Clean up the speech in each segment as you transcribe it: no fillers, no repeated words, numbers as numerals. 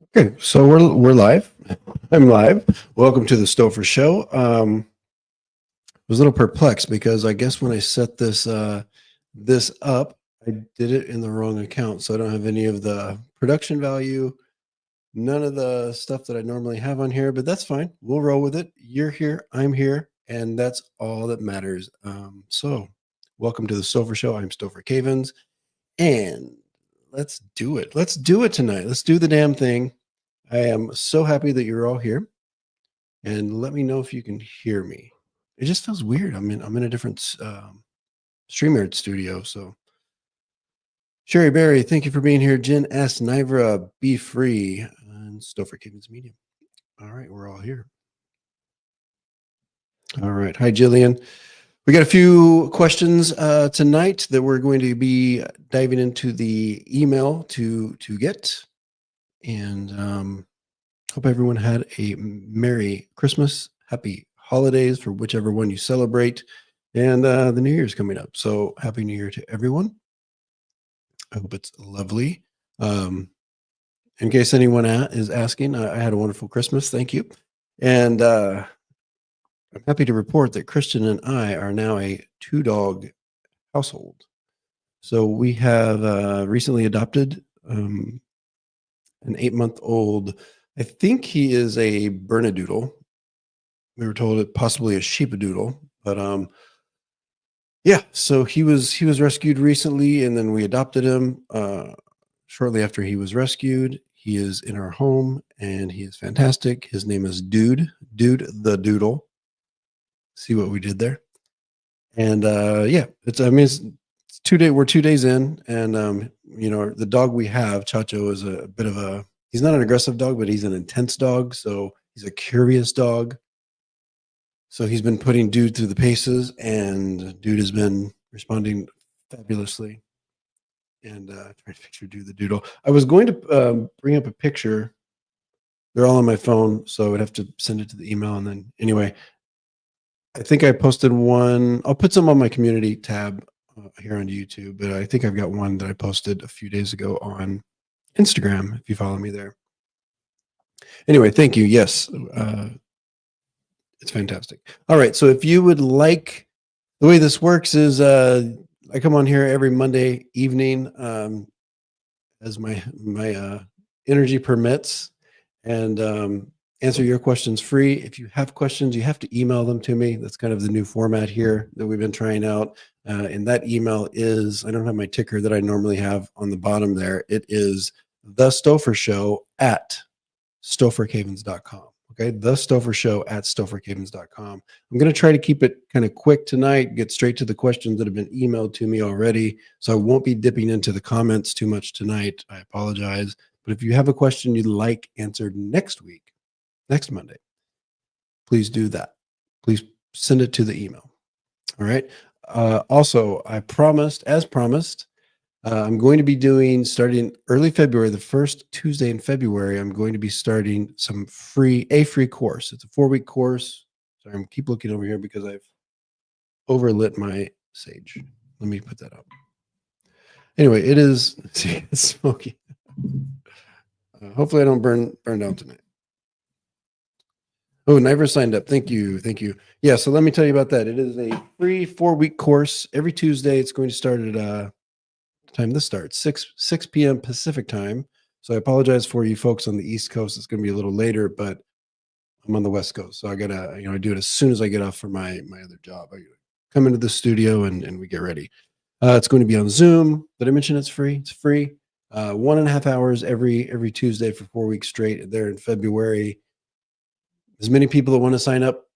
Okay, so we're live. I'm live. Welcome to the Stopher Show. I was a little perplexed because I guess when I set this up, I did it in the wrong account, so I don't have any of the production value, none of the stuff that I normally have on here. But that's fine. We'll roll with it. You're here. I'm here, and that's all that matters. So, welcome to the Stopher Show. I'm Stopher Cavins, and let's do it. Let's do it tonight. Let's do the damn thing. I am so happy that you're all here, and let me know if you can hear me. It just feels weird. I'm in a different StreamYard studio. So Sherry Berry, thank you for being here. Jen S. Nivra, Be Free, and Stopher Cavins Medium. All right, we're all here. All right. Hi, Jillian. We got a few questions tonight that we're going to be diving into the email to get, and hope everyone had a Merry Christmas, Happy Holidays for whichever one you celebrate, and the New Year's coming up. So Happy New Year to everyone. I hope it's lovely. In case anyone is asking, I had a wonderful Christmas. Thank you. And I'm happy to report that Christian and I are now a 2-dog household. So we have recently adopted an 8-month-old. I think he is a Bernedoodle. We were told it possibly a sheepadoodle, but yeah. So he was rescued recently, and then we adopted him shortly after he was rescued. He is in our home, and he is fantastic. His name is Dude the Doodle. See what we did there? And yeah, it's 2 day. We're 2 days in, and the dog we have, Chacho, is a bit of a. He's not an aggressive dog, but he's an intense dog. So he's a curious dog. So he's been putting Dude through the paces, and Dude has been responding fabulously. And trying to picture Dude the Doodle. I was going to bring up a picture. They're all on my phone, so I would have to send it to the email. And then anyway, I think I posted one. I'll put some on my community tab here on YouTube, but I think I've got one that I posted a few days ago on Instagram, if you follow me there. Anyway, thank you. Yes. It's fantastic. All right. So if you would like, the way this works is I come on here every Monday evening as my energy permits, and answer your questions free. If you have questions, you have to email them to me. That's kind of the new format here that we've been trying out. And that email is, I don't have my ticker that I normally have on the bottom there. It is the Stopher Show at stophercavins.com. Okay, the Stopher Show at stophercavins.com. I'm going to try to keep it kind of quick tonight, get straight to the questions that have been emailed to me already. So I won't be dipping into the comments too much tonight. I apologize. But if you have a question you'd like answered next week, next Monday, please do that. Please send it to the email. All right. Also, as promised, I'm going to be doing, starting early February, the first Tuesday in February, I'm going to be starting a free course. It's a 4-week course. Sorry, I'm keep looking over here because I've overlit my sage. Let me put that up. Anyway, it is, see, it's smoky. Hopefully I don't burn down tonight. Oh, Niver signed up. Thank you. Thank you. Yeah, so let me tell you about that. It is a free 4-week course. Every Tuesday, it's going to start at time this starts 6 p.m. Pacific time. So I apologize for you folks on the East Coast. It's going to be a little later, but I'm on the West Coast, so I gotta, I do it as soon as I get off from my other job. I come into the studio and we get ready. It's going to be on Zoom. Did I mention it's free? It's free. 1.5 hours every Tuesday for 4 weeks straight. There in February. As many people that want to sign up,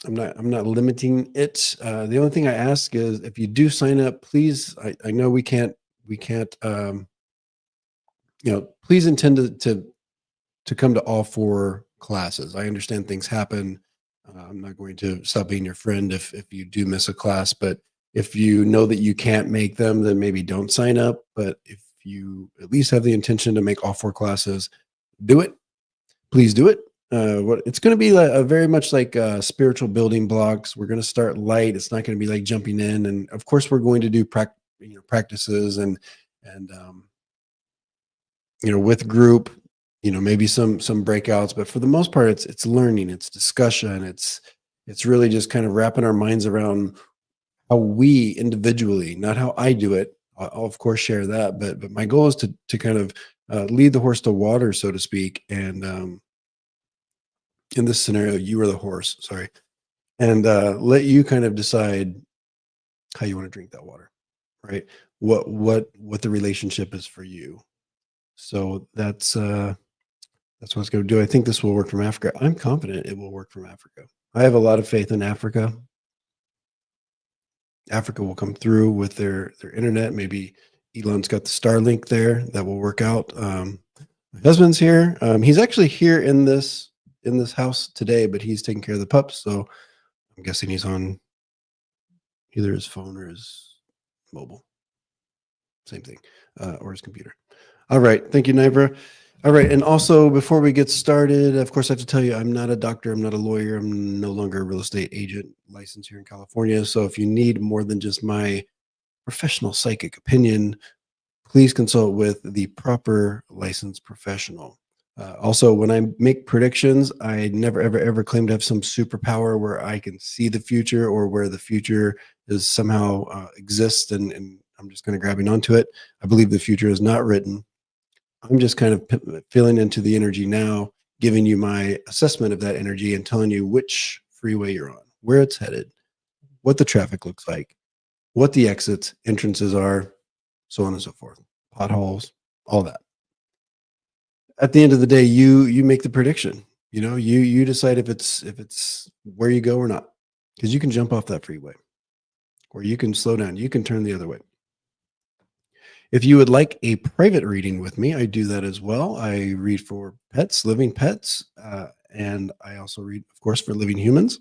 I'm not limiting it. The only thing I ask is if you do sign up, please. I know we can't. Please intend to come to all 4 classes. I understand things happen. I'm not going to stop being your friend if you do miss a class, but if you know that you can't make them, then maybe don't sign up. But if you at least have the intention to make all 4 classes, do it. Please do it. It's going to be a very much like spiritual building blocks. We're going to start light. It's not going to be like jumping in, and of course, we're going to do practices and with group. maybe some breakouts, but for the most part, it's learning, it's discussion, it's really just kind of wrapping our minds around how we individually, not how I do it. I'll of course share that, but my goal is to kind of lead the horse to water, so to speak. And in this scenario, you are the horse, sorry, and let you kind of decide how you want to drink that water, right? What the relationship is for you. So that's what it's going to do. I think this will work from Africa. I'm confident it will work from Africa. I have a lot of faith in Africa. Africa will come through with their internet. Maybe Elon's got the Starlink there that will work out. My husband's here. He's actually here in this house today, but he's taking care of the pups. So I'm guessing he's on either his phone or his mobile. Same thing, or his computer. All right. Thank you, Nibra. All right. And also, before we get started, of course, I have to tell you, I'm not a doctor. I'm not a lawyer. I'm no longer a real estate agent licensed here in California. So if you need more than just my professional psychic opinion, please consult with the proper licensed professional. Also, when I make predictions, I never, ever, ever claim to have some superpower where I can see the future or where the future is somehow exists and I'm just kind of grabbing onto it. I believe the future is not written. I'm just kind of feeling into the energy now, giving you my assessment of that energy and telling you which freeway you're on, where it's headed, what the traffic looks like, what the exits, entrances are, so on and so forth, potholes, all that. At the end of the day, you make the prediction. You decide if it's where you go or not, because you can jump off that freeway, or you can slow down, you can turn the other way. If you would like a private reading with me, I do that as well. I read for pets, living pets, and I also read, of course, for living humans.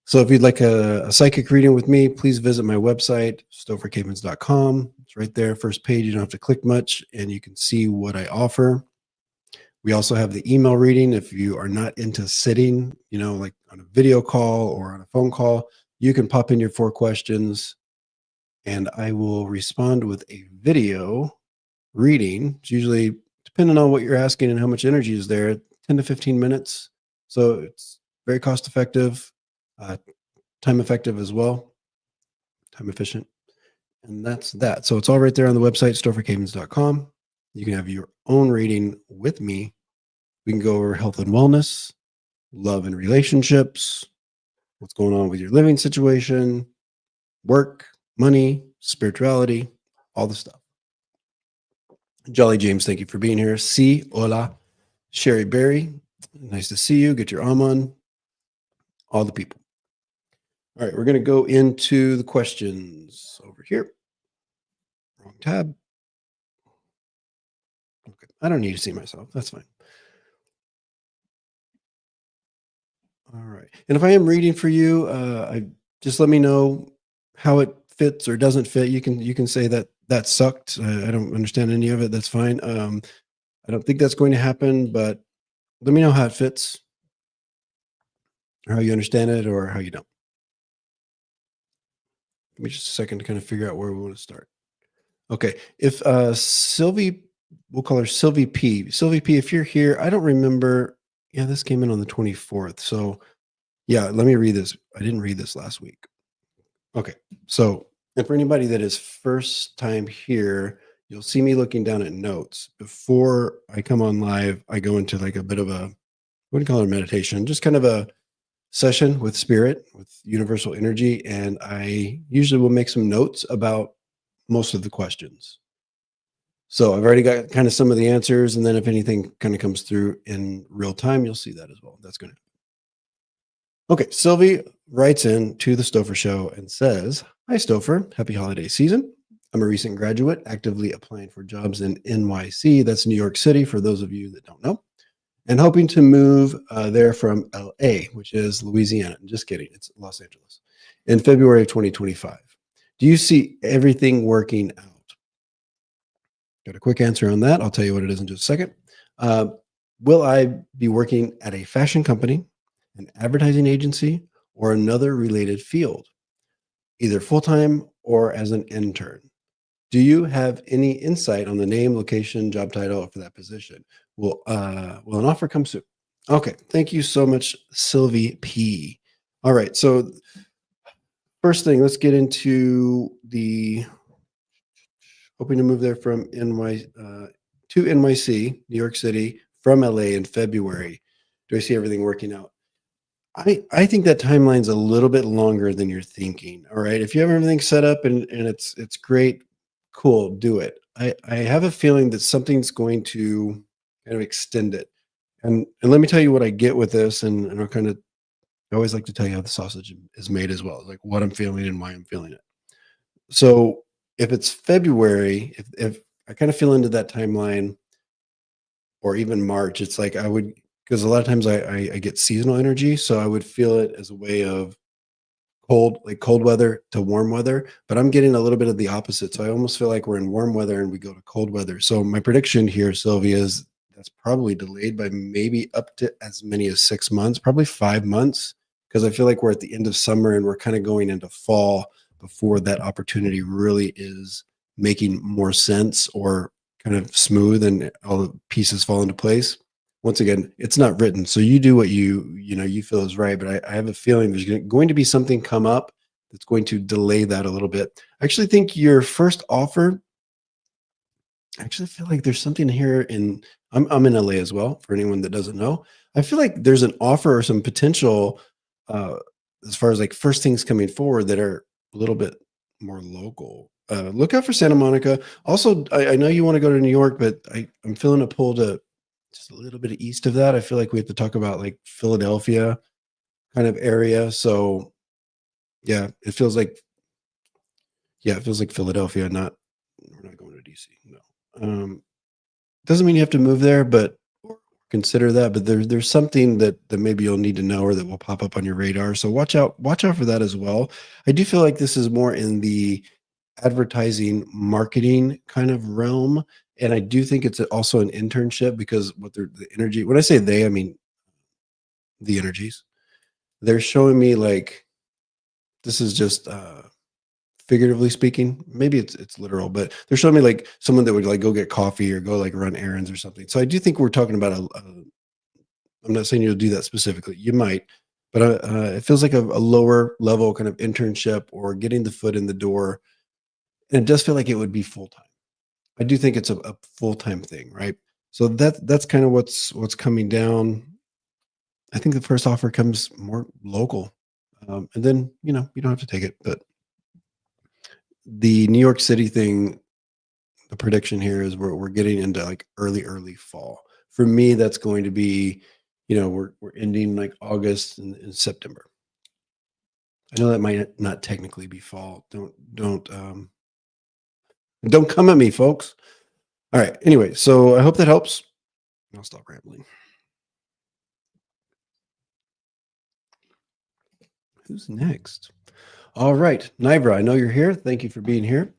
So if you'd like a psychic reading with me, please visit my website, stophercavins.com. It's right there, first page. You don't have to click much, and you can see what I offer. We also have the email reading. If you are not into sitting, like on a video call or on a phone call, you can pop in your 4 questions and I will respond with a video reading. It's usually, depending on what you're asking and how much energy is there, 10 to 15 minutes. So it's very cost effective, time effective as well, time efficient. And that's that. So it's all right there on the website, stophercavins.com. You can have your own reading with me. We can go over health and wellness, love and relationships, what's going on with your living situation, work, money, spirituality, all the stuff. Jolly James, thank you for being here. Si, hola. Sherry Berry, nice to see you. Get your arm on. All the people. All right, we're going to go into the questions over here. Wrong tab. Okay, I don't need to see myself. That's fine. All right. And if I am reading for you, I just let me know how it fits or doesn't fit. You can say that sucked. I don't understand any of it. That's fine. I don't think that's going to happen, but let me know how it fits, or how you understand it, or how you don't. Give me just a second to kind of figure out where we want to start. Okay. If Sylvie, we'll call her Sylvie P. Sylvie P, if you're here, I don't remember. Yeah, this came in on the 24th. So yeah, let me read this. I didn't read this last week. Okay. So, and for anybody that is first time here, you'll see me looking down at notes. Before I come on live, I go into like a bit of a, what do you call it, meditation, just kind of a session with spirit, with universal energy. And I usually will make some notes about most of the questions. So I've already got kind of some of the answers. And then if anything kind of comes through in real time, you'll see that as well. That's going to. Okay. Sylvie writes in to the Stopher Show and says, "Hi, Stopher. Happy holiday season. I'm a recent graduate actively applying for jobs in NYC. That's New York City, for those of you that don't know, and hoping to move there from LA, which is Louisiana. Just kidding. It's Los Angeles, in February of 2025. Do you see everything working out?" Got a quick answer on that. I'll tell you what it is in just a second. Will I be working at a fashion company, an advertising agency, or another related field, either full-time or as an intern? Do you have any insight on the name, location, job title for that position? Will an offer come soon? Okay, thank you so much, Sylvie P. All right, so first thing, let's get into the hoping to move there from to NYC, New York City, from LA in February. Do I see everything working out? I think that timeline's a little bit longer than you're thinking. All right. If you have everything set up and it's great, cool, do it. I have a feeling that something's going to kind of extend it. And let me tell you what I get with this, and I'll kind of I always like to tell you how the sausage is made as well, like what I'm feeling and why I'm feeling it. So if it's February, if I kind of feel into that timeline, or even March, it's like I would, because a lot of times I get seasonal energy, so I would feel it as a way of like cold weather to warm weather, but I'm getting a little bit of the opposite. So I almost feel like we're in warm weather and we go to cold weather. So my prediction here, Sylvia, is that's probably delayed by maybe up to as many as 6 months, probably 5 months, because I feel like we're at the end of summer and we're kind of going into fall before that opportunity really is making more sense or kind of smooth and all the pieces fall into place. Once again, it's not written, so you do what you feel is right. But I have a feeling there's going to be something come up that's going to delay that a little bit. I actually think your first offer. I actually feel like there's something here in. I'm in LA as well. For anyone that doesn't know, I feel like there's an offer or some potential, uh, as far as like first things coming forward that are a little bit more local. Look out for Santa Monica. Also, I know you want to go to New York, but I'm feeling a pull to just a little bit east of that. I feel like we have to talk about like Philadelphia kind of area. So yeah, it feels like Philadelphia. Not we're not going to DC. No, doesn't mean you have to move there, but consider that. But there's something that maybe you'll need to know or that will pop up on your radar. So watch out for that as well. I do feel like this is more in the advertising marketing kind of realm. And I do think it's also an internship because the energy, when I say they, I mean the energies. They're showing me like this is just figuratively speaking. Maybe it's literal, but they're showing me like someone that would like go get coffee or go like run errands or something. So I do think we're talking about I'm not saying you'll do that specifically. You might, but it feels like a lower level kind of internship or getting the foot in the door. And it does feel like it would be full time. I do think it's a full time thing, right? So that's kind of what's coming down. I think the first offer comes more local, and then you don't have to take it. But the New York City thing, the prediction here is we're getting into like early fall. For me, that's going to be, we're ending like August and September. I know that might not technically be fall. Don't come at me, folks. All right. Anyway, so I hope that helps. I'll stop rambling. Who's next? All right, Nivra, I know you're here. Thank you for being here.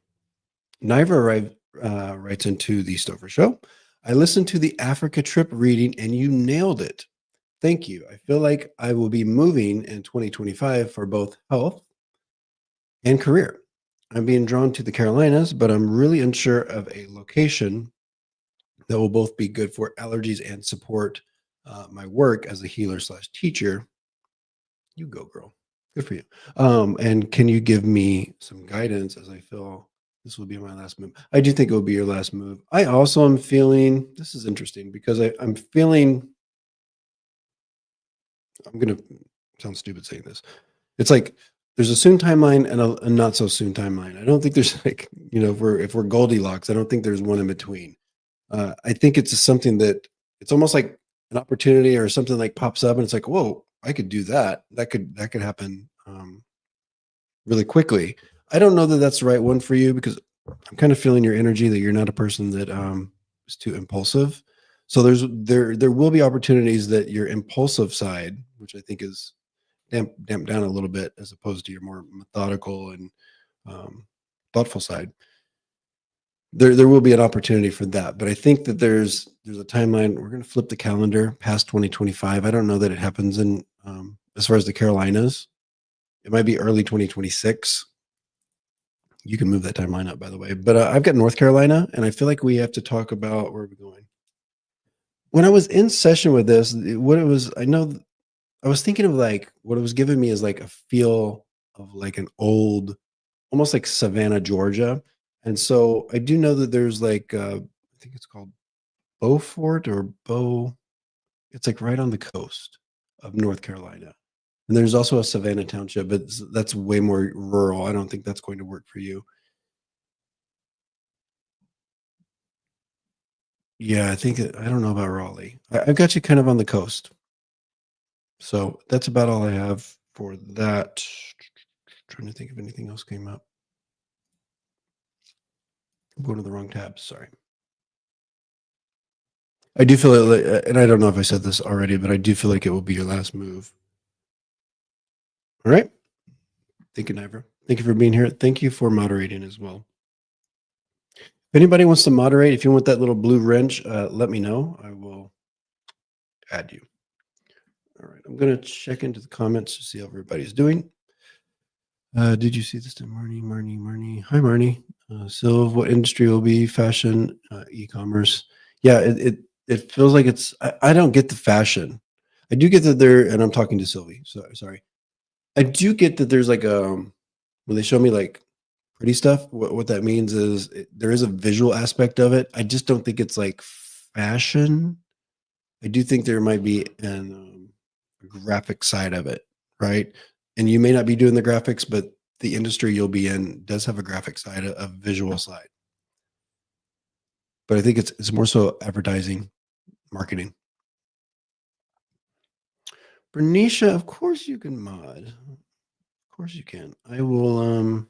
Nivra writes into the Stopher Show. I listened to the Africa trip reading and you nailed it. Thank you. I feel like I will be moving in 2025 for both health and career. I'm being drawn to the Carolinas, but I'm really unsure of a location that will both be good for allergies and support my work as a healer/teacher. You go, girl. Good for you. And can you give me some guidance as I feel this will be my last move? I do think it will be your last move. I also am feeling this is interesting because I'm feeling I'm gonna sound stupid saying this. It's like there's a soon timeline and a not so soon timeline. I don't think there's like, if we're Goldilocks, I don't think there's one in between. I think it's just something that it's almost like an opportunity or something like pops up and it's like, whoa, I could do that. That could happen really quickly. I don't know that that's the right one for you because I'm kind of feeling your energy that you're not a person that is too impulsive. So there will be opportunities that your impulsive side, which I think is damp down a little bit as opposed to your more methodical and thoughtful side. There will be an opportunity for that, but I think that there's a timeline. We're going to flip the calendar past 2025. I don't know that it happens in as far as the Carolinas. It might be early 2026. You can move that timeline up, by the way. But I've got North Carolina, and I feel like we have to talk about where are we going. When I was in session with this, what it was, I was thinking of like what it was giving me is like a feel of like an old, almost like Savannah, Georgia. And so I do know that there's like, I think it's called Beaufort or Bow. It's like right on the coast of North Carolina. And there's also a Savannah Township, but that's way more rural. I don't think that's going to work for you. Yeah, I think I don't know about Raleigh. I've got you kind of on the coast. So that's about all I have for that. Trying to think if anything else came up. I'm going to the wrong tab. Sorry. I do feel like, and I don't know if I said this already, but I do feel like it will be your last move. All right. Thank you, Niver. Thank you for being here. Thank you for moderating as well. If anybody wants to moderate, if you want that little blue wrench, let me know. I will add you. All right. I'm going to check into the comments to see how everybody's doing. Did you see this to Marnie? Hi, Marnie. Sylv, what industry will be fashion, e-commerce? Yeah, it feels like it's. I don't get the fashion. I do get that there, and I'm talking to Sylvie. So sorry. I do get that there's like when they show me like pretty stuff. What that means is there is a visual aspect of it. I just don't think it's like fashion. I do think there might be a graphic side of it, right? And you may not be doing the graphics, but the industry you'll be in does have a graphic side, a visual side. But I think it's more so advertising, marketing. Bernicia, of course you can mod. Of course you can. I will I'm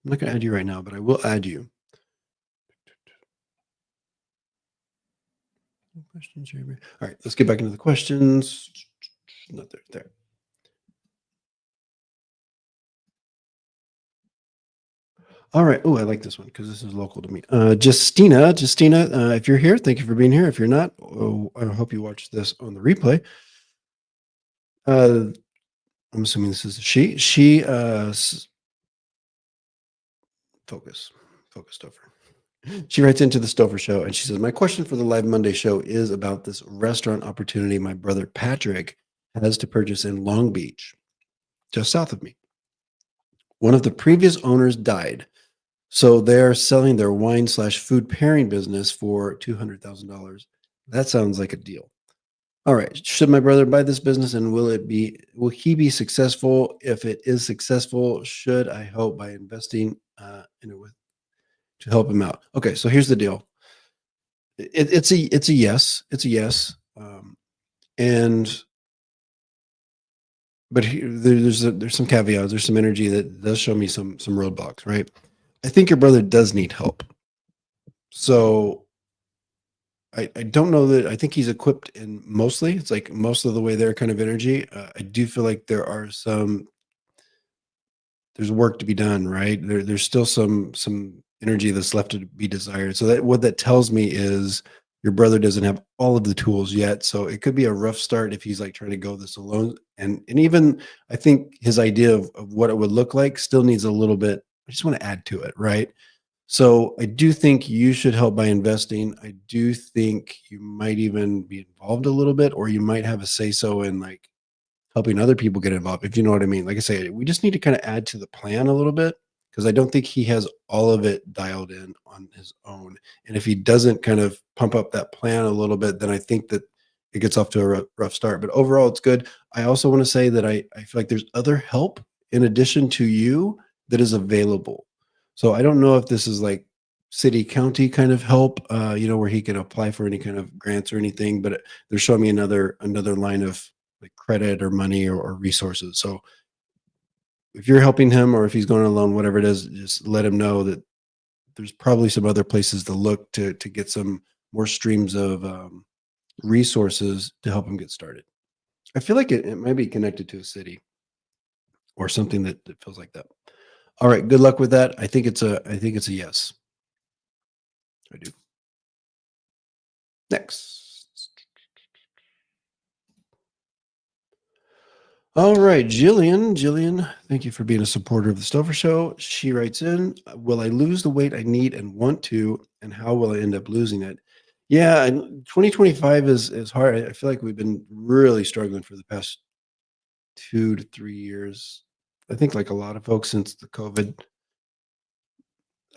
not gonna add you right now, but I will add you. Questions here. All right, let's get back into the questions. Not there. All right. Oh, I like this one because this is local to me. Justina, if you're here, thank you for being here. If you're not, I hope you watch this on the replay. I'm assuming this is a she. Focus, Stopher. She writes into the Stopher Show and she says, "My question for the Live Monday show is about this restaurant opportunity my brother Patrick has to purchase in Long Beach, just south of me. One of the previous owners died. So they're selling their wine/food pairing business for $200,000. That sounds like a deal. All right. Should my brother buy this business and will he be successful? If it is successful, should I help by investing in it to help him out? Okay. So here's the deal. It's a yes. It's a yes. And but there's some caveats. There's some energy that does show me some roadblocks, right? I think your brother does need help. So I don't know that I think he's equipped in mostly. It's like most of the way there kind of energy. I do feel like there's work to be done, right? There's still some energy that's left to be desired. So that what that tells me is your brother doesn't have all of the tools yet. So it could be a rough start if he's like trying to go this alone. And even I think his idea of what it would look like still needs a little bit. I just want to add to it, right? So I do think you should help by investing. I do think you might even be involved a little bit, or you might have a say so in like helping other people get involved, if you know what I mean. Like I say, we just need to kind of add to the plan a little bit because I don't think he has all of it dialed in on his own. And if he doesn't kind of pump up that plan a little bit, then I think that it gets off to a rough start. But overall, it's good. I also want to say that I feel like there's other help in addition to you that is available. So I don't know if this is like city county kind of help, where he can apply for any kind of grants or anything, but they're showing me another line of like credit or money or resources. So if you're helping him or if he's going alone, whatever it is, just let him know that there's probably some other places to look to get some more streams of resources to help him get started. I feel like it might be connected to a city or something that feels like that. All right, good luck with that. I think it's a yes. I do. Next. All right, Jillian, thank you for being a supporter of the Stopher Show. She writes in, will I lose the weight I need and want to, and how will I end up losing it? Yeah, and 2025 is hard. I feel like we've been really struggling for the past 2 to 3 years. I think like a lot of folks since the COVID.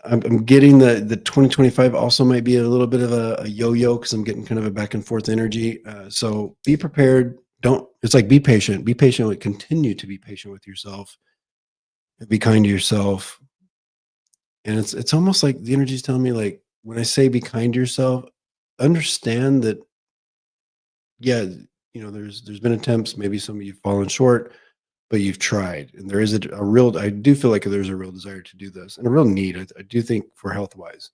I'm getting the 2025 also might be a little bit of a yo-yo because I'm getting kind of a back and forth energy. So be prepared. Don't. It's like be patient. Be patient. Like continue to be patient with yourself. Be kind to yourself. And it's almost like the energy is telling me like when I say be kind to yourself, understand that yeah, there's been attempts. Maybe some of you've fallen short, but you've tried, and there is a real. I do feel like there's a real desire to do this and a real need. I do think for health wise.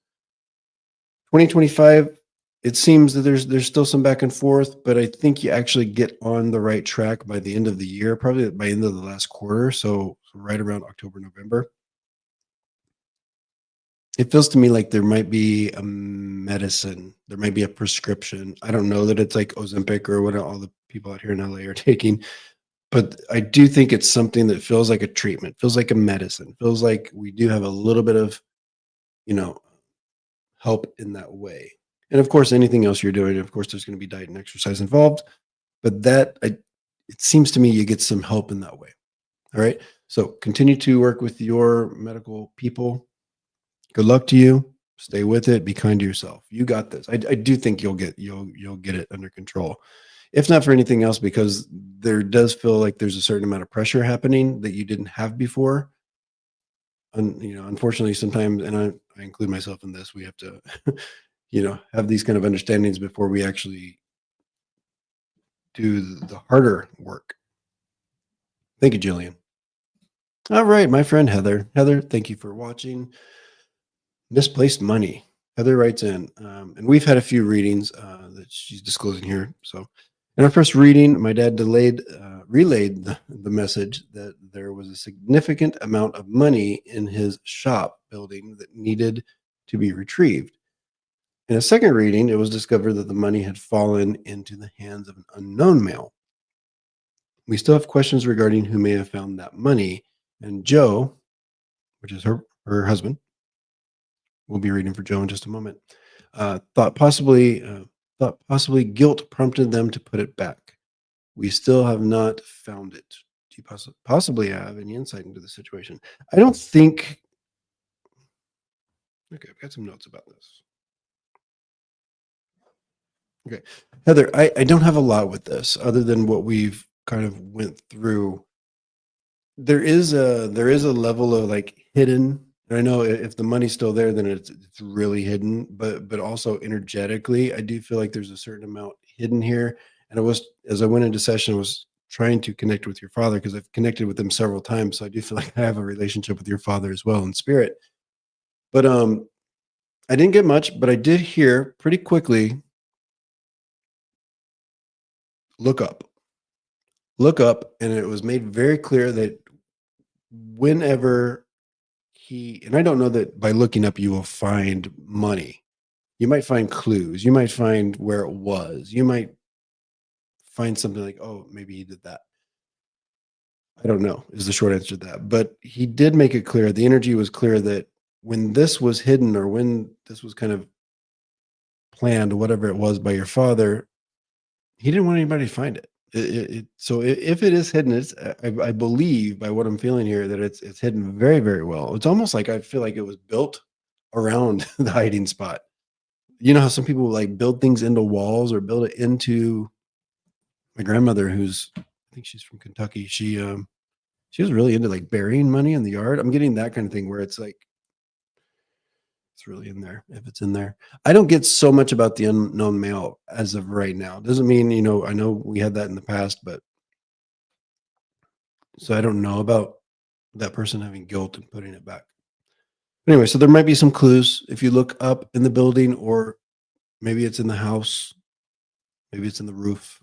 2025, it seems that there's still some back and forth, but I think you actually get on the right track by the end of the year, probably by the end of the last quarter. So right around October, November. It feels to me like there might be a medicine, there might be a prescription. I don't know that it's like Ozempic or what all the people out here in LA are taking, but I do think it's something that feels like a treatment, feels like a medicine, feels like we do have a little bit of, you know, help in that way. And of course, anything else you're doing, of course, there's going to be diet and exercise involved, but it seems to me you get some help in that way. All right. So continue to work with your medical people. Good luck to you. Stay with it. Be kind to yourself. You got this. I do think you'll get it under control. If not for anything else, because there does feel like there's a certain amount of pressure happening that you didn't have before. Unfortunately, sometimes, and I include myself in this, we have to, have these kind of understandings before we actually do the harder work. Thank you, Jillian. All right, my friend Heather. Heather, thank you for watching. Misplaced money. Heather writes in, and we've had a few readings that she's disclosing here. So, in our first reading, my dad relayed the message that there was a significant amount of money in his shop building that needed to be retrieved. In a second reading, it was discovered that the money had fallen into the hands of an unknown male. We still have questions regarding who may have found that money, and Joe, which is her husband, we'll be reading for Joe in just a moment, thought possibly guilt prompted them to put it back. We still have not found it. Do you possibly have any insight into the situation? I don't think. Okay, I've got some notes about this. Okay, Heather, I don't have a lot with this other than what we've kind of went through. There is a level of like hidden. And I know if the money's still there, then it's really hidden. But also energetically, I do feel like there's a certain amount hidden here. And I was as I went into session, I was trying to connect with your father because I've connected with him several times. So I do feel like I have a relationship with your father as well in spirit. But I didn't get much, but I did hear pretty quickly. Look up, look up, and it was made very clear that whenever and I don't know that by looking up you will find money. You might find clues. You might find where it was. You might find something like, oh, maybe he did that. I don't know, is the short answer to that. But he did make it clear. The energy was clear that when this was hidden or when this was kind of planned, whatever it was by your father, he didn't want anybody to find it. So if it is hidden, I believe by what I'm feeling here that it's hidden very, very well. It's almost like I feel like it was built around the hiding spot. You know how some people like build things into walls or build it into my grandmother, who's I think she's from Kentucky. She was really into like burying money in the yard. I'm getting that kind of thing where it's like it's really in there if it's in there. I don't get so much about the unknown male as of right now. Doesn't mean, I know we had that in the past, but so I don't know about that person having guilt and putting it back. Anyway, so there might be some clues if you look up in the building, or maybe it's in the house, maybe it's in the roof.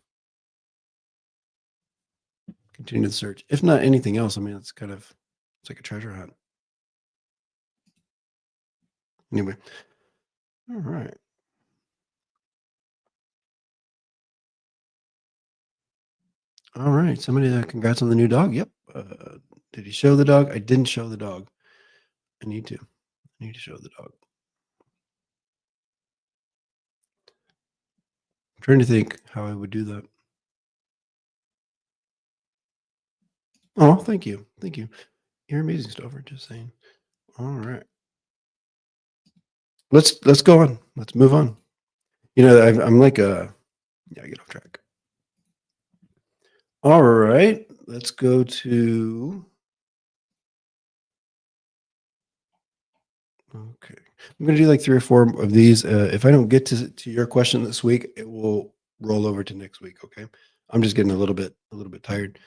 Continue the search. If not anything else, I mean, it's like a treasure hunt. Anyway, all right. All right. Somebody, congrats on the new dog. Yep. Did he show the dog? I didn't show the dog. I need to. I need to show the dog. I'm trying to think how I would do that. Oh, thank you. Thank you. You're amazing, Stopher. Just saying. All right. Let's go on. Let's move on. You know, I'm like I get off track. All right. Let's go to. Okay. I'm going to do like 3 or 4 of these. If I don't get to your question this week, it will roll over to next week. Okay. I'm just getting a little bit tired.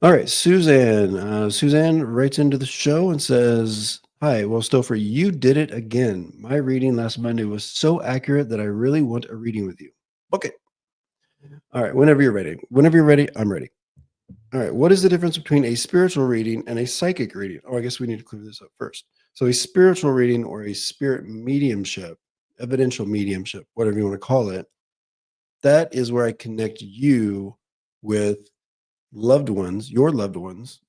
All right. Suzanne. Suzanne writes into the show and says, "Hi, well, Stopher, you did it again. My reading last Monday was so accurate that I really want a reading with you. Okay. All right. Whenever you're ready. Whenever you're ready, I'm ready. All right. What is the difference between a spiritual reading and a psychic reading? Oh, I guess we need to clear this up first. So, a spiritual reading or a spirit mediumship, evidential mediumship, whatever you want to call it, that is where I connect you with loved ones, your loved ones,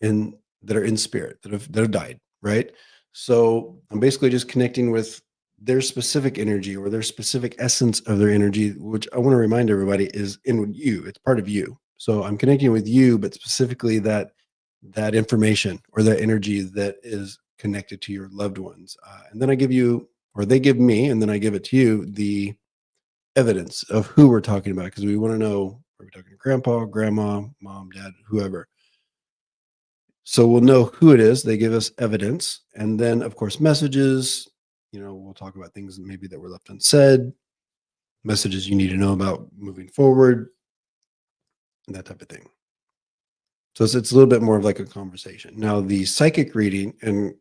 in that are in spirit, that have died, right? So, I'm basically just connecting with their specific energy or their specific essence of their energy, which I want to remind everybody is in you. It's part of you. So I'm connecting with you, but specifically that information or that energy that is connected to your loved ones. And then I give you, or they give me, and then I give it to you, the evidence of who we're talking about because we want to know, are we talking to grandpa, grandma, mom, dad, whoever. So we'll know who it is. They give us evidence. And then, of course, messages. We'll talk about things maybe that were left unsaid, messages you need to know about moving forward, that type of thing. So it's a little bit more of like a conversation. Now, the psychic reading, and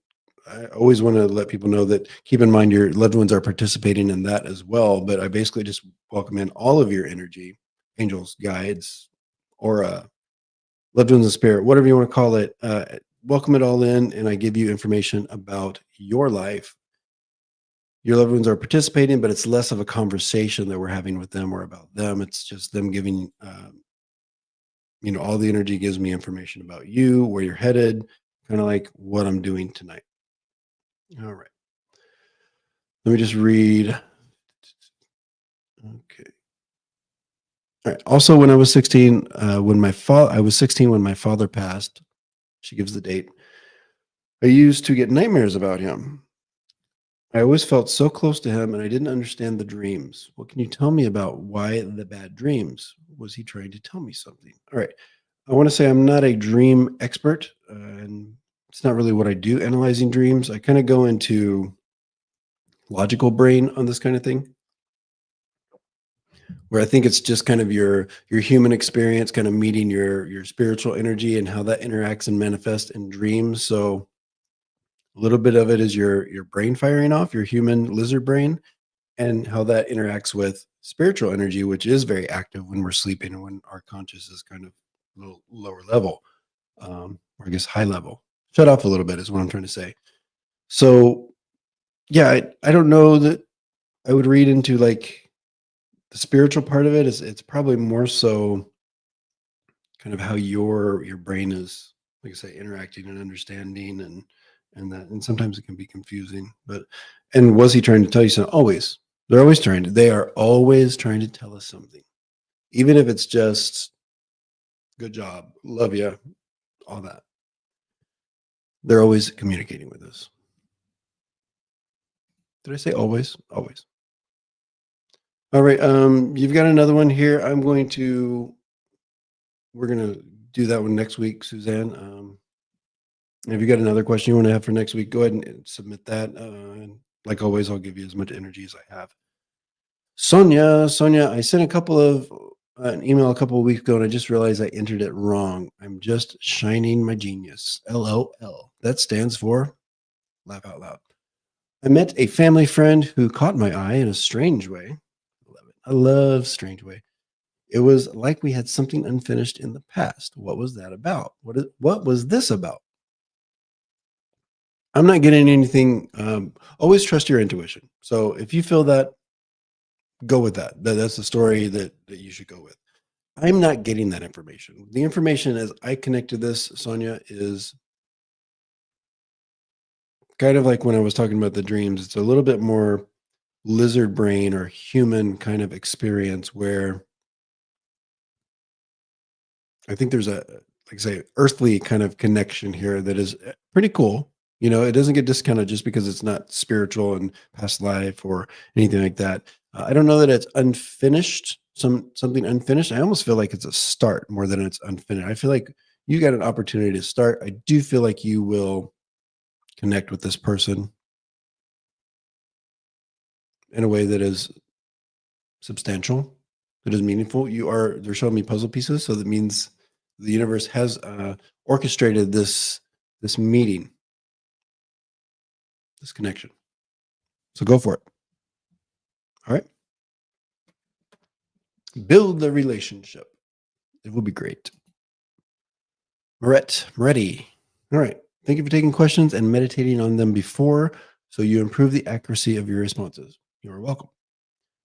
I always want to let people know that keep in mind your loved ones are participating in that as well. But I basically just welcome in all of your energy, angels, guides, aura, loved ones in spirit, whatever you want to call it. Welcome it all in, and I give you information about your life. Your loved ones are participating, but it's less of a conversation that we're having with them or about them. It's just them giving all the energy gives me information about you, where you're headed, kind of like what I'm doing tonight. All right. Let me just read. Okay. All right. Also, when I was 16, I was 16 when my father passed. She gives the date. I used to get nightmares about him. I always felt so close to him and I didn't understand the dreams. What can you tell me about why the bad dreams? Was he trying to tell me something? All right. I want to say I'm not a dream expert, and it's not really what I do, analyzing dreams. I kind of go into logical brain on this kind of thing, where I think it's just kind of your human experience, kind of meeting your spiritual energy and how that interacts and manifests in dreams. So a little bit of it is your brain firing off, your human lizard brain, and how that interacts with spiritual energy, which is very active when we're sleeping and when our conscious is kind of a little lower level, or I guess high level. Shut off a little bit is what I'm trying to say. So yeah, I don't know that I would read into like the spiritual part of it. It's probably more so kind of how your brain is, like I say, interacting and understanding, and sometimes it can be confusing. But and was he trying to tell you something? Always. They are always trying to tell us something. Even if it's just good job, love you, all that. They're always communicating with us. Did I say always? Always. All right. You've got another one here. We're gonna do that one next week, Suzanne. If you got another question you want to have for next week, go ahead and submit that. And like always, I'll give you as much energy as I have. Sonia, I sent an email a couple of weeks ago, and I just realized I entered it wrong. I'm just shining my genius. LOL. That stands for laugh out loud. I met a family friend who caught my eye in a strange way. I love it. I love strange way. It was like we had something unfinished in the past. What was that about? What was this about? I'm not getting anything. Always trust your intuition. So if you feel that, go with that. That's the story that you should go with. I'm not getting that information. The information as I connect to this, Sonia, is kind of like when I was talking about the dreams. It's a little bit more lizard brain or human kind of experience where I think there's like I say, earthly kind of connection here that is pretty cool. It doesn't get discounted just because it's not spiritual and past life or anything like that. I don't know that it's unfinished, something unfinished. I almost feel like it's a start more than it's unfinished. I feel like you got an opportunity to start. I do feel like you will connect with this person in a way that is substantial, that is meaningful. They're showing me puzzle pieces, so that means the universe has orchestrated this meeting, this connection. So go for it. All right. Build the relationship. It will be great. Moretti. All right. Thank you for taking questions and meditating on them before so you improve the accuracy of your responses. You're welcome.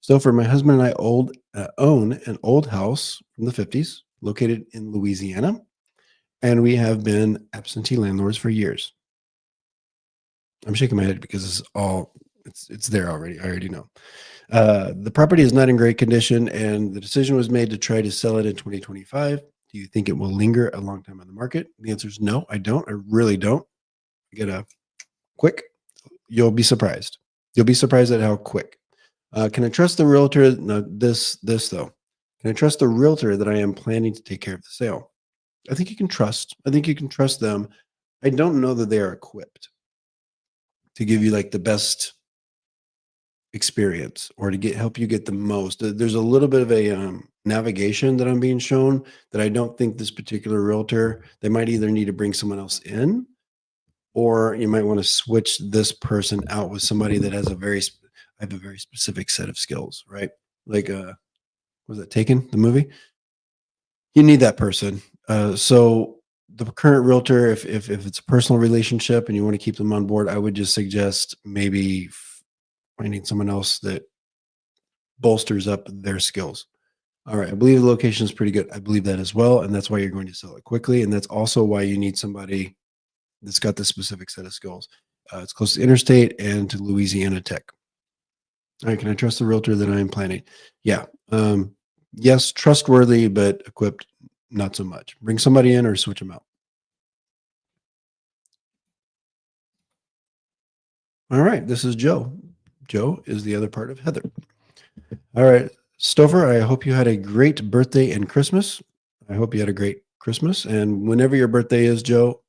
So for my husband and I own an old house from the 50s located in Louisiana, and we have been absentee landlords for years. I'm shaking my head because it's there already. I already know. The property is not in great condition, and the decision was made to try to sell it in 2025. Do you think it will linger a long time on the market? The answer is no, I don't. I really don't. Get a quick. You'll be surprised. You'll be surprised at how quick. Can I trust the realtor? No, this though. Can I trust the realtor that I am planning to take care of the sale? I think you can trust. I think you can trust them. I don't know that they are equipped to give you like the best experience or to help you get the most. There's a little bit of a navigation that I'm being shown that I don't think this particular realtor, they might either need to bring someone else in, or you might want to switch this person out with somebody that has I have a very specific set of skills, right? Like was that Taken, the movie? You need that person. So the current realtor, if it's a personal relationship and you want to keep them on board, I would just suggest maybe finding someone else that bolsters up their skills. All right. I believe the location is pretty good. I believe that as well. And that's why you're going to sell it quickly. And that's also why you need somebody that's got this specific set of skills. It's close to interstate and to Louisiana Tech. All right. Can I trust the realtor that I'm planning? Yeah. Yes, trustworthy, but equipped, not so much. Bring somebody in or switch them out. All right. This is Joe. Joe is the other part of Heather. All right. Stopher, I hope you had a great birthday and Christmas. I hope you had a great Christmas. And whenever your birthday is, Joe,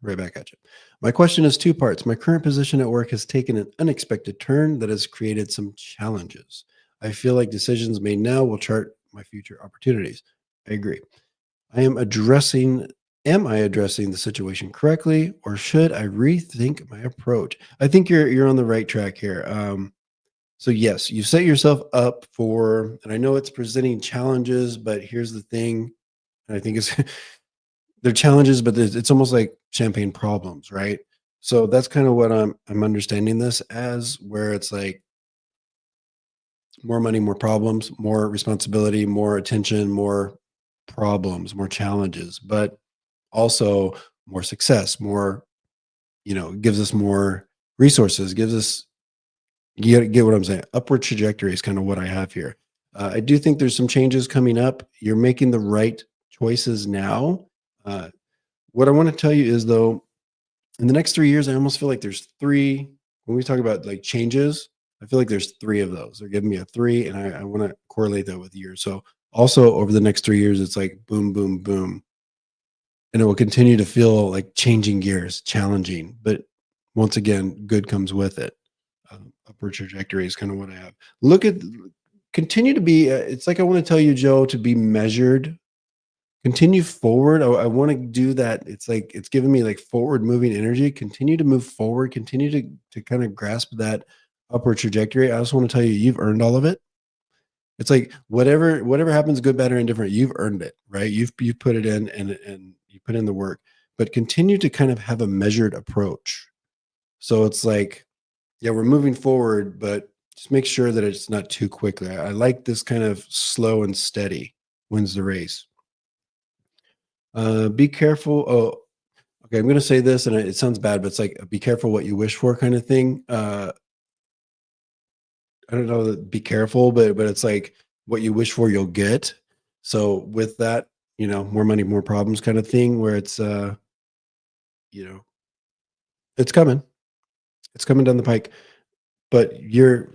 right back at you. My question is two parts. My current position at work has taken an unexpected turn that has created some challenges. I feel like decisions made now will chart my future opportunities. I agree. Am I addressing the situation correctly, or should I rethink my approach? I think you're on the right track here. So yes, you set yourself up for, and I know it's presenting challenges, but here's the thing. And I think it's they're challenges, but it's almost like champagne problems, right? So that's kind of what I'm understanding this as, where it's like more money, more problems, more responsibility, more attention, more problems, more challenges, but also more success, more, gives us more resources, gives us, you get what I'm saying? Upward trajectory is kind of what I have here. I do think there's some changes coming up. You're making the right choices now. Uh, what I want to tell you is though, in the next 3 years, I almost feel like there's three, when we talk about like changes, I feel like there's three of those. They're giving me a three, and I want to correlate that with years. So also over the next 3 years, it's like boom, boom, boom. And it will continue to feel like changing gears, challenging. But once again, good comes with it. Upward trajectory is kind of what I have. Continue to be, it's like I want to tell you, Joe, to be measured. Continue forward. I want to do that. It's like it's giving me like forward moving energy. Continue to move forward. Continue to kind of grasp that upward trajectory. I also want to tell you, you've earned all of it. It's like whatever happens, good, bad, or indifferent, you've earned it, right? You've put it in and you put in the work. But continue to kind of have a measured approach. So it's like, yeah, we're moving forward, but just make sure that it's not too quickly. I like this kind of slow and steady wins the race. Be careful. Oh, okay. I'm going to say this, and it sounds bad, but it's like be careful what you wish for, kind of thing. I don't know that be careful, but it's like what you wish for, you'll get. So with that, more money, more problems, kind of thing, where it's you know, it's coming. It's coming down the pike. But your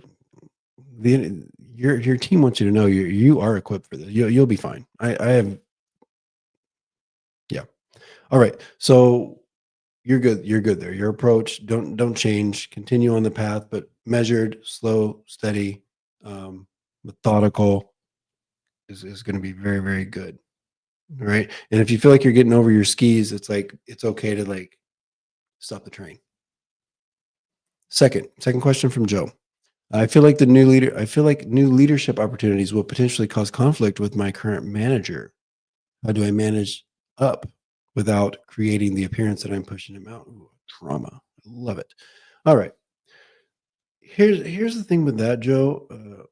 team wants you to know you are equipped for this. You'll be fine. I have, yeah. All right. So you're good. You're good there. Your approach, don't change. Continue on the path, but measured, slow, steady, methodical is going to be very, very good. All right. And if you feel like you're getting over your skis, it's like it's okay to like stop the train. Second question from Joe. I feel like new leadership opportunities will potentially cause conflict with my current manager. How do I manage up without creating the appearance that I'm pushing him out? Ooh, trauma. I love it. All right. Here's the thing with that, Joe.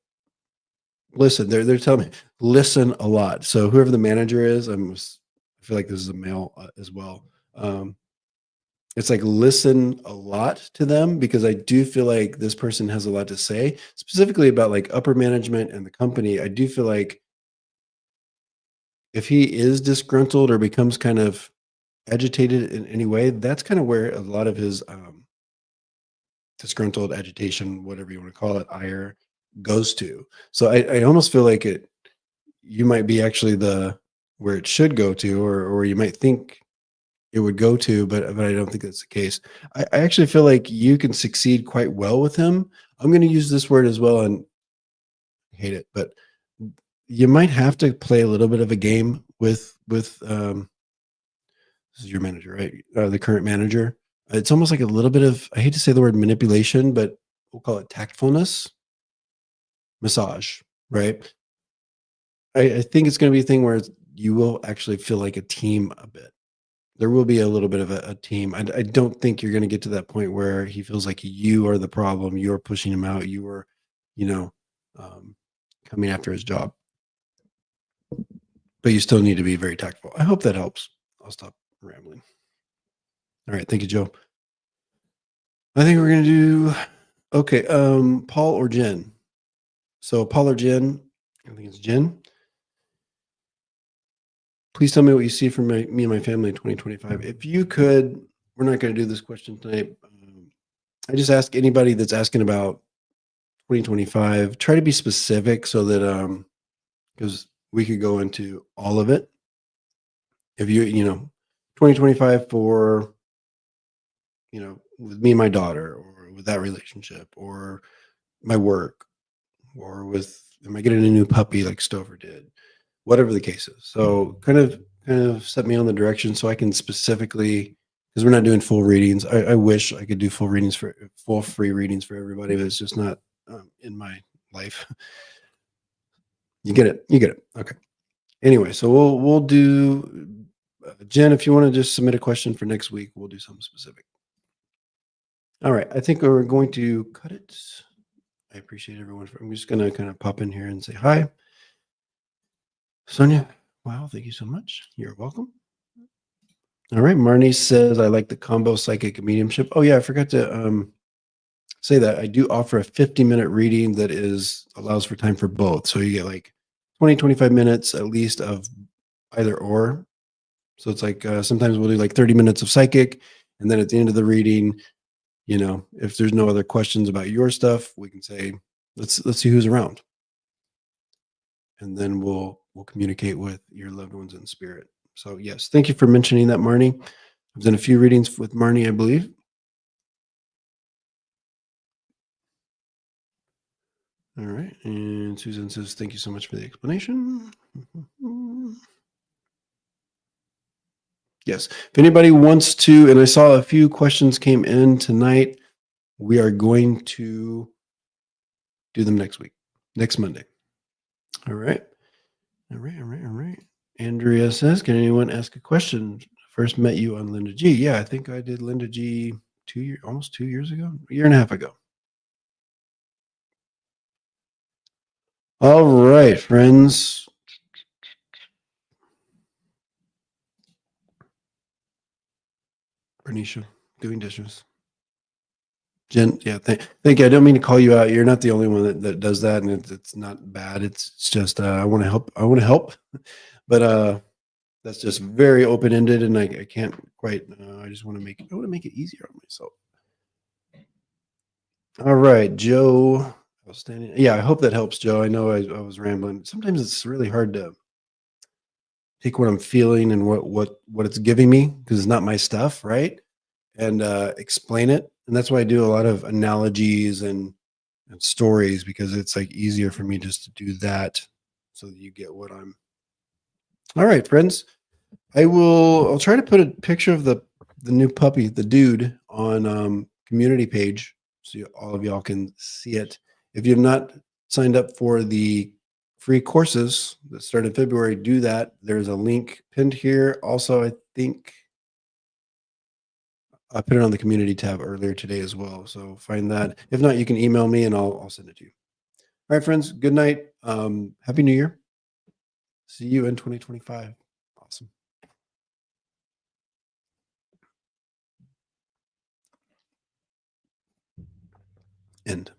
Listen, they're telling me listen a lot. So whoever the manager is, I feel like this is a male as well. It's like listen a lot to them because I do feel like this person has a lot to say, specifically about like upper management and the company. I do feel like if he is disgruntled or becomes kind of agitated in any way, that's kind of where a lot of his disgruntled agitation, whatever you want to call it, ire goes to. So I almost feel like you might be actually the where it should go to, or you might think it would go to, but I don't think that's the case. I actually feel like you can succeed quite well with him. I'm going to use this word as well, and I hate it, but you might have to play a little bit of a game with this is your manager, right? The current manager. It's almost like a little bit of, I hate to say the word manipulation, but we'll call it tactfulness, massage, right? I think it's going to be a thing where you will actually feel like a team a bit. There will be a little bit of a team. I don't think you're going to get to that point where he feels like you are the problem. You're pushing him out. You are, you know, um, coming after his job. But you still need to be very tactful. I hope that helps. I'll stop rambling. All right. Thank you, Joe. I think we're going to do, okay. Paul or Jen? So Paul or Jen? I think it's Jen. Please tell me what you see from me and my family in 2025. If you could, we're not going to do this question tonight. I just ask anybody that's asking about 2025, try to be specific so that, because we could go into all of it. If 2025 for, with me and my daughter, or with that relationship, or my work, or with, am I getting a new puppy like Stopher did? Whatever the case is. So kind of set me on the direction so I can specifically, because we're not doing full readings. I wish I could do full free readings for everybody, but it's just not in my life. You get it. You get it. Okay. Anyway, so we'll do Jen, if you want to just submit a question for next week, we'll do something specific. All right. I think we're going to cut it. I appreciate everyone. I'm just going to kind of pop in here and say hi. Sonia, wow, thank you so much. You're welcome. All right. Marnie says, I like the combo psychic and mediumship. Oh, yeah. I forgot to say that. I do offer a 50-minute reading that allows for time for both. So you get like 20, 25 minutes at least of either or. So it's like sometimes we'll do like 30 minutes of psychic. And then at the end of the reading, if there's no other questions about your stuff, we can say, let's see who's around. And then we'll communicate with your loved ones in spirit. So yes, thank you for mentioning that, Marnie. I've done a few readings with Marnie, I believe. All right. And Suzanne says, thank you so much for the explanation. Yes. If anybody wants to, and I saw a few questions came in tonight, we are going to do them next Monday. All right. All right. Andrea says, can anyone ask a question? First met you on Linda G. Yeah, I think I did Linda G almost 2 years ago, a year and a half ago. All right, friends. Bernicia, doing dishes. Jen, yeah, thank you. I don't mean to call you out. You're not the only one that does that, and it's not bad. It's just I want to help. I want to help, but that's just very open ended, and I can't quite. I just want to make it easier on myself. All right, Joe. Outstanding. Yeah, I hope that helps, Joe. I know I was rambling. Sometimes it's really hard to take what I'm feeling and what it's giving me because it's not my stuff, right? And explain it. And that's why I do a lot of analogies and stories because it's like easier for me just to do that so that you get what I'm. All right, friends. I'll try to put a picture of the new puppy, the dude, on community page so all of y'all can see it. If you've not signed up for the free courses that start in February, do that. There's a link pinned here. Also, I think I put it on the community tab earlier today as well. So find that. If not, you can email me and I'll send it to you. All right, friends. Good night. Happy New Year. See you in 2025. Awesome. End.